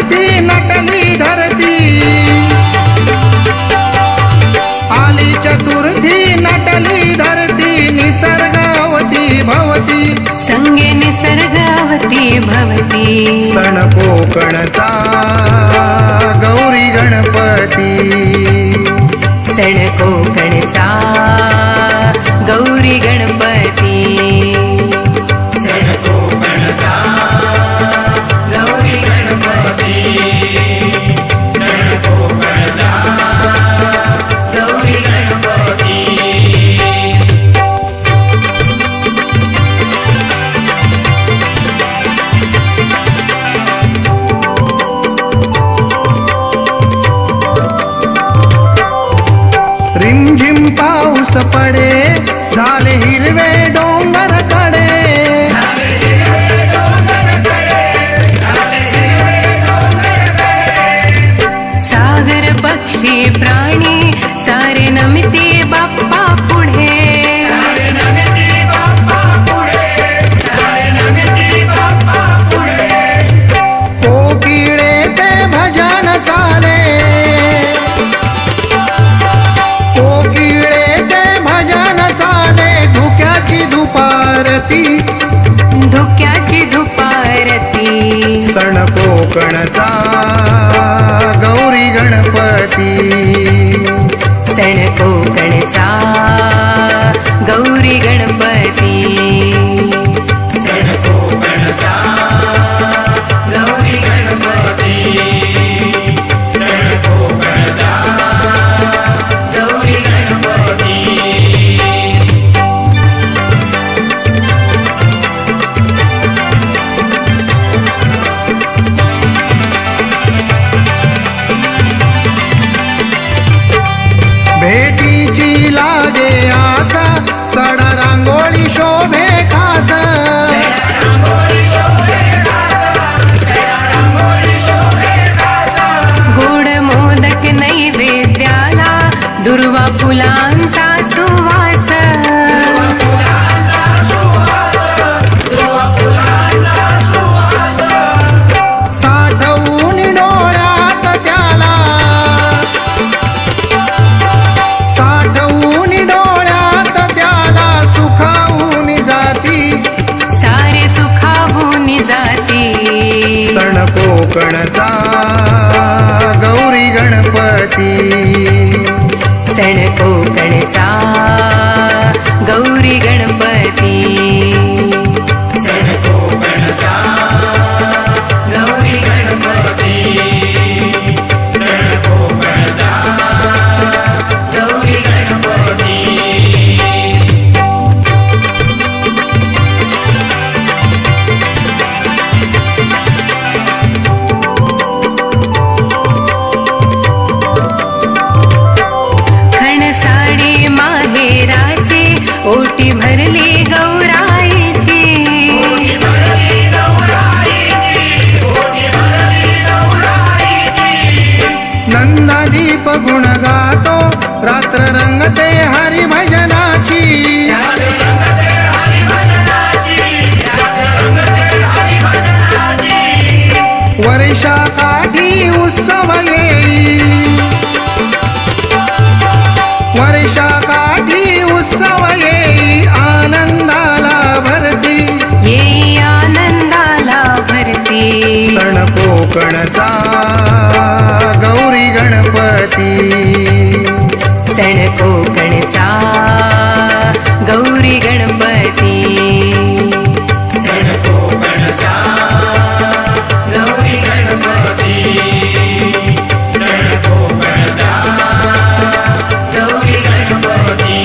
चतुर्थी नटली धरती, आली चतुर्थी नटली धरती, निसर्गावती भवती संगे निसर्गावती भवती। सण कोकणचा गौरी गणपती, सण कोकणचा गौरी गणपती, सण कोकणचा गौरी गणपती, सण कोकणचा गौरी गणपती। रिमझिम पाऊस पडे, झाले हिरवे डोंगर कडे, सागर पक्षी प्राणी सारे नमिते बाप्पा पुढे, सारे नमिते बाप्पा पुढे, सारे नमिते बाप्पा पुढे। कोकिळे ते भजन चाले, कोकिळेचे भजन चाले, धुक्याची धुपारती, धुक्याची धुपारती। सण कोकणचा गौरी गणपती, सण कोकणचा गौरी गणपती, सण कोकणचा गौरी गणपती, सण कोकणचा गौरी गणपती। भेटीची लागे आसा, सडा रांगोळी शोभे खास, सडा रांगोळी शोभे खास, सडा रांगोळी शोभे खास। गोड मोदक नैवेद्याला, दुर्वा फुलांचा सुवास, दुर्वा फुलांचा सुवास, दुर्वा फुलांचा सुवास। साठवून डोळ्यात त्याला, साठवून डोळ्यात त्याला, सुखावून जाती, सारे सुखावून जाती। सण कोकणचा गौरी गणपती, सण कोकणचा गौरी गणपती, सण कोकणचा गौरी गणपती, सण कोकणचा गौरी गणपती। खणसाडी माहेराची, ओटी भरली गौराईची, ओटी भरली गौराईची, ओटी भरली गौराईची। नंदादीप गुण गातो, रात्र रंगते हरिभजनाची, रात्र रंगते हरिभजनाची, रात्र रंगते हरिभजनाची। वर्षाकाठी उत्सव येई, वर्षाकाठी उत्सव येई, आनंदाला भरती, येई आनंदाला भरती। सण कोकणचा गौरी गणपती, सण कोकणचा गौरी गणपती, सण कोकणचा गौरी गणपती, सण कोकणचा गौरी गणपती।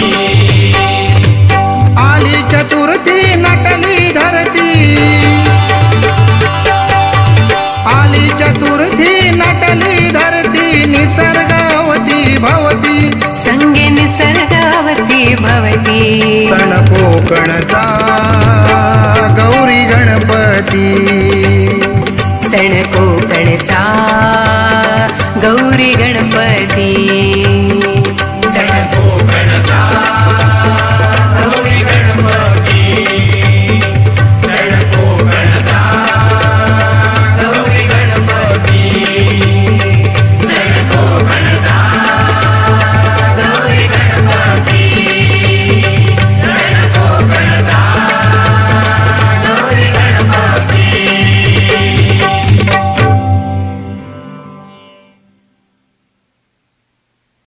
आली चतुर्थी नटली धरती, आली चतुर्थी नटली धरती, निसर्गावती भवती, संगे निसर्गावती भवती। सण कोकणचा गौरी गणपती, सण कोकणचा